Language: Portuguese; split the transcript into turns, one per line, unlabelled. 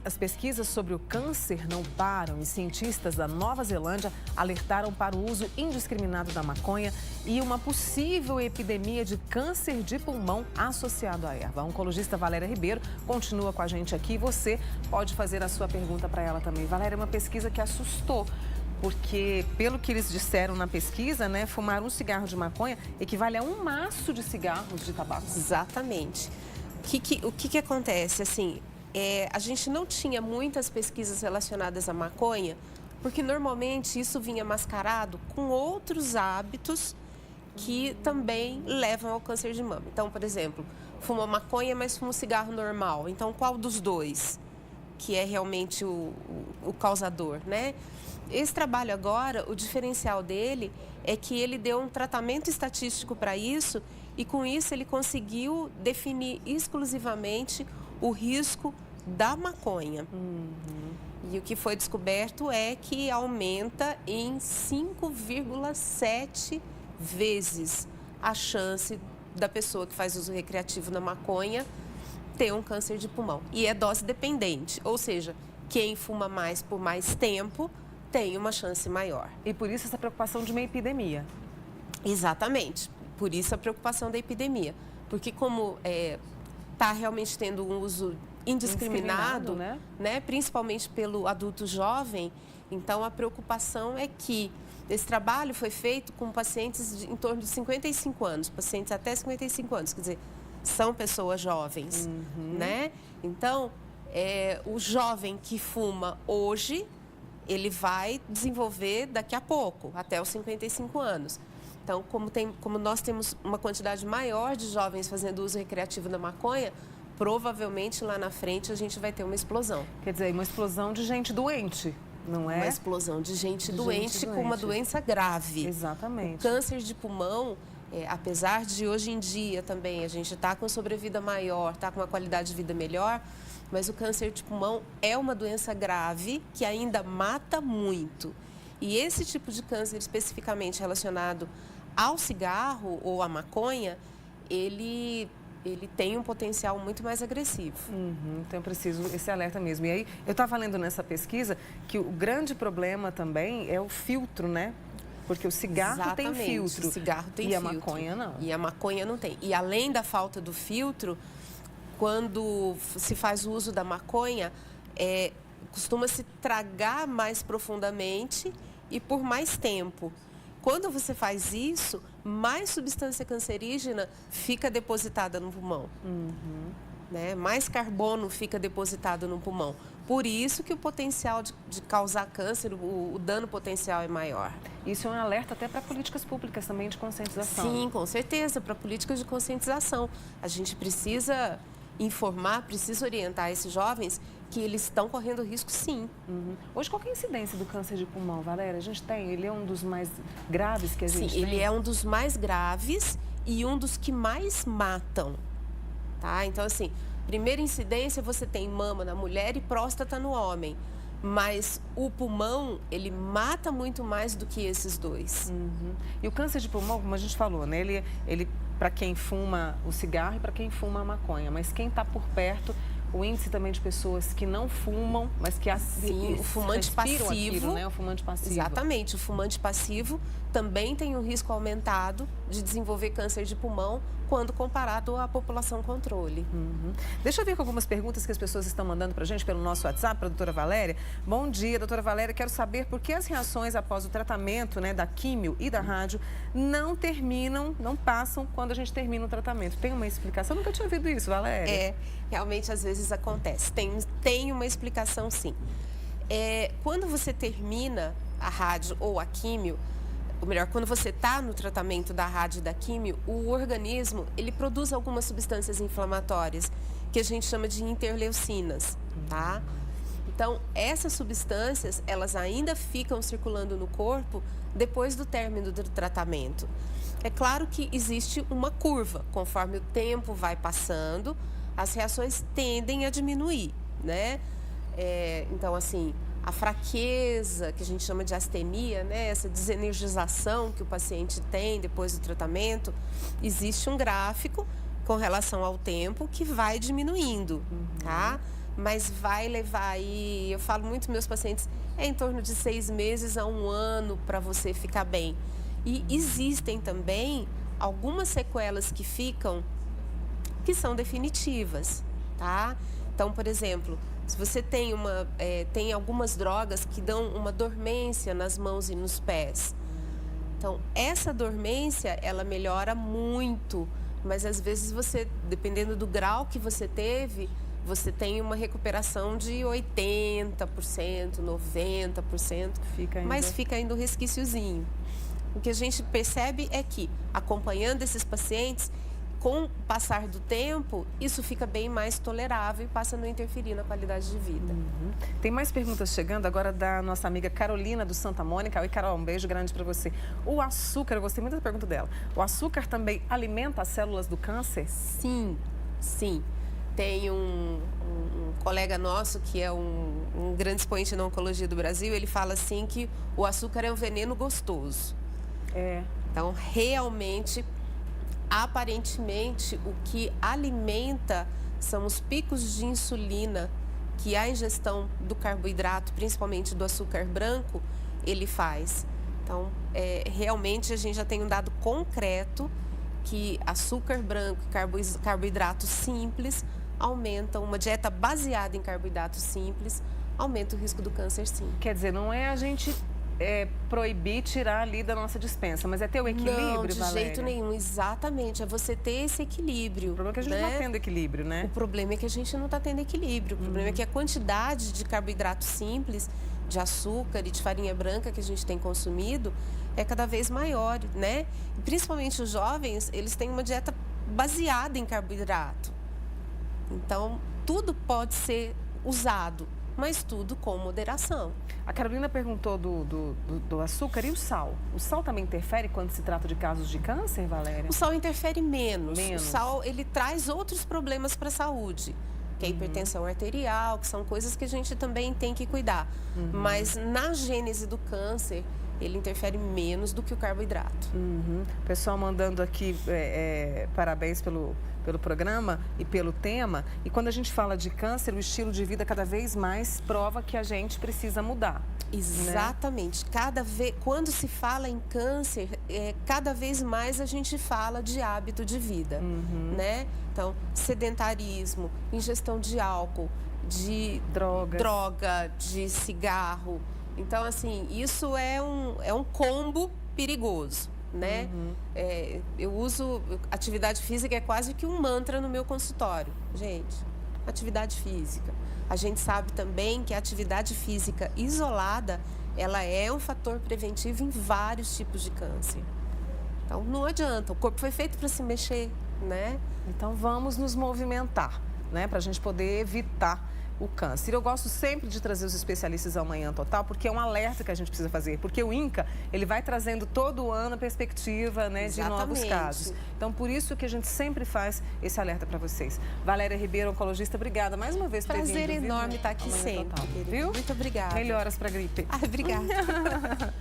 As pesquisas sobre o câncer não param e cientistas da Nova Zelândia alertaram para o uso indiscriminado da maconha e uma possível epidemia de câncer de pulmão associado à erva. A oncologista Valéria Ribeiro continua com a gente aqui. Você pode fazer a sua pergunta para ela também. Valéria, é uma pesquisa que assustou, porque, pelo que eles disseram na pesquisa, fumar um cigarro de maconha equivale a um maço de cigarros de tabaco.
Exatamente. O que acontece, assim... a gente não tinha muitas pesquisas relacionadas à maconha, porque normalmente isso vinha mascarado com outros hábitos que também levam ao câncer de mama. Então, por exemplo, fuma maconha, mas fuma um cigarro normal. Então, qual dos dois que é realmente o causador, né? Esse trabalho agora, o diferencial dele é que ele deu um tratamento estatístico para isso e com isso ele conseguiu definir exclusivamente o risco da maconha. E o que foi descoberto é que aumenta em 5,7 vezes a chance da pessoa que faz uso recreativo na maconha ter um câncer de pulmão. E é dose dependente, ou seja, quem fuma mais por mais tempo tem uma chance maior.
E por isso essa preocupação de uma epidemia.
Exatamente, por isso a preocupação da epidemia. Porque como está realmente tendo um uso indiscriminado, né? Principalmente pelo adulto jovem, então a preocupação é que esse trabalho foi feito com pacientes em torno de 55 anos, pacientes até 55 anos, quer dizer, são pessoas jovens, né? Então, o jovem que fuma hoje, ele vai desenvolver daqui a pouco, até os 55 anos. Então, como nós temos uma quantidade maior de jovens fazendo uso recreativo da maconha, provavelmente lá na frente a gente vai ter uma explosão.
Quer dizer, uma explosão de gente doente, não é?
Uma explosão de gente doente com uma doença grave.
Exatamente.
O câncer de pulmão, apesar de hoje em dia também a gente estar com sobrevida maior, estar com uma qualidade de vida melhor, mas o câncer de pulmão é uma doença grave que ainda mata muito. E esse tipo de câncer especificamente relacionado ao cigarro ou à maconha, ele tem um potencial muito mais agressivo.
Então, é preciso esse alerta mesmo. E aí, eu estava lendo nessa pesquisa que o grande problema também é o filtro, né? Porque o cigarro tem filtro.
O cigarro tem
filtro.
E a
maconha não.
E a maconha não tem. E além da falta do filtro, quando se faz o uso da maconha, costuma-se tragar mais profundamente e por mais tempo. Quando você faz isso, mais substância cancerígena fica depositada no pulmão. Né? Mais carbono fica depositado no pulmão. Por isso que o potencial de causar câncer, o dano potencial é maior.
Isso é um alerta até para políticas públicas também de conscientização.
Sim, com certeza, para políticas de conscientização. A gente precisa informar, precisa orientar esses jovens que eles estão correndo risco, sim.
Hoje, qual é a incidência do câncer de pulmão, Valéria? A gente tem, ele é um dos mais graves que a gente tem?
Sim, ele é um dos mais graves e um dos que mais matam, tá? Então, assim, primeira incidência você tem mama na mulher e próstata no homem, mas o pulmão, ele mata muito mais do que esses dois.
E o câncer de pulmão, como a gente falou, né? Ele para quem fuma o cigarro e para quem fuma a maconha, mas quem está por perto, o índice também de pessoas que não fumam, mas que
Sim, o fumante passivo,
aquilo, né? O fumante passivo.
Exatamente, o fumante passivo também tem um risco aumentado de desenvolver câncer de pulmão quando comparado à população controle.
Deixa eu ver com algumas perguntas que as pessoas estão mandando para a gente pelo nosso WhatsApp, para a doutora Valéria. Bom dia, doutora Valéria. Quero saber por que as reações após o tratamento, da químio e da rádio não passam quando a gente termina o tratamento. Tem uma explicação? Eu nunca tinha ouvido isso, Valéria.
Realmente às vezes acontece. Tem uma explicação, sim. Quando você termina a rádio ou a químio, ou melhor, quando você está no tratamento da rádio e da químio, o organismo, ele produz algumas substâncias inflamatórias que a gente chama de interleucinas, tá? Então, essas substâncias, elas ainda ficam circulando no corpo depois do término do tratamento. É claro que existe uma curva, conforme o tempo vai passando, as reações tendem a diminuir, né? Então, assim, a fraqueza, que a gente chama de astenia, né? Essa desenergização que o paciente tem depois do tratamento, existe um gráfico com relação ao tempo que vai diminuindo, tá? mas vai levar aí, eu falo muito para meus pacientes, é em torno de 6 meses a 1 ano para você ficar bem. E existem também algumas sequelas que ficam, que são definitivas, tá? Então, por exemplo, se você tem tem algumas drogas que dão uma dormência nas mãos e nos pés. Então, essa dormência, ela melhora muito, mas às vezes você, dependendo do grau que você teve, você tem uma recuperação de 80%, 90%, mas fica ainda um resquíciozinho. O que a gente percebe é que, acompanhando esses pacientes, com o passar do tempo, isso fica bem mais tolerável e passa a não interferir na qualidade de vida.
Tem mais perguntas chegando agora da nossa amiga Carolina do Santa Mônica. Oi, Carol, um beijo grande para você. O açúcar, eu gostei muito da pergunta dela. O açúcar também alimenta as células do câncer?
Sim, sim. Tem um colega nosso que é um grande expoente na oncologia do Brasil, ele fala assim que o açúcar é um veneno gostoso. Então, realmente, aparentemente, o que alimenta são os picos de insulina que a ingestão do carboidrato, principalmente do açúcar branco, ele faz. Então, realmente, a gente já tem um dado concreto que açúcar branco e carboidrato simples aumentam, uma dieta baseada em carboidrato simples, aumenta o risco do câncer, sim.
Quer dizer, não é a gente proibir, tirar ali da nossa despensa, mas é ter o equilíbrio,
Não, de
Valéria?
jeito nenhum, exatamente, é você ter esse equilíbrio.
O problema é que a gente não está tendo equilíbrio, né?
O problema é que a gente não está tendo equilíbrio, o problema é que a quantidade de carboidrato simples, de açúcar e de farinha branca que a gente tem consumido é cada vez maior, né? E principalmente os jovens, eles têm uma dieta baseada em carboidrato. Então, tudo pode ser usado, mas tudo com moderação.
A Carolina perguntou do açúcar e o sal. O sal também interfere quando se trata de casos de câncer, Valéria?
O sal interfere menos. O sal, ele traz outros problemas para a saúde, que é a hipertensão arterial, que são coisas que a gente também tem que cuidar. Mas na gênese do câncer, ele interfere menos do que o carboidrato.
Pessoal mandando aqui parabéns pelo programa e pelo tema. E quando a gente fala de câncer, o estilo de vida cada vez mais prova que a gente precisa mudar.
Exatamente.
Né?
Quando se fala em câncer, cada vez mais a gente fala de hábito de vida, né? Então, sedentarismo, ingestão de álcool, de droga, de cigarro. Então, assim, isso é um combo perigoso, né? Eu uso atividade física, é quase que um mantra no meu consultório. Gente, atividade física. A gente sabe também que a atividade física isolada, ela é um fator preventivo em vários tipos de câncer. Então, não adianta, o corpo foi feito para se mexer, né?
Então, vamos nos movimentar, né? Para a gente poder evitar o câncer. Eu gosto sempre de trazer os especialistas ao Manhã Total, porque é um alerta que a gente precisa fazer. Porque o INCA, ele vai trazendo todo ano a perspectiva, né, de novos casos. Então, por isso que a gente sempre faz esse alerta para vocês. Valéria Ribeiro, oncologista, obrigada mais uma vez por ter vindo.
Prazer enorme estar aqui sempre,
viu?
Muito obrigada.
Melhoras para a gripe.
Obrigada.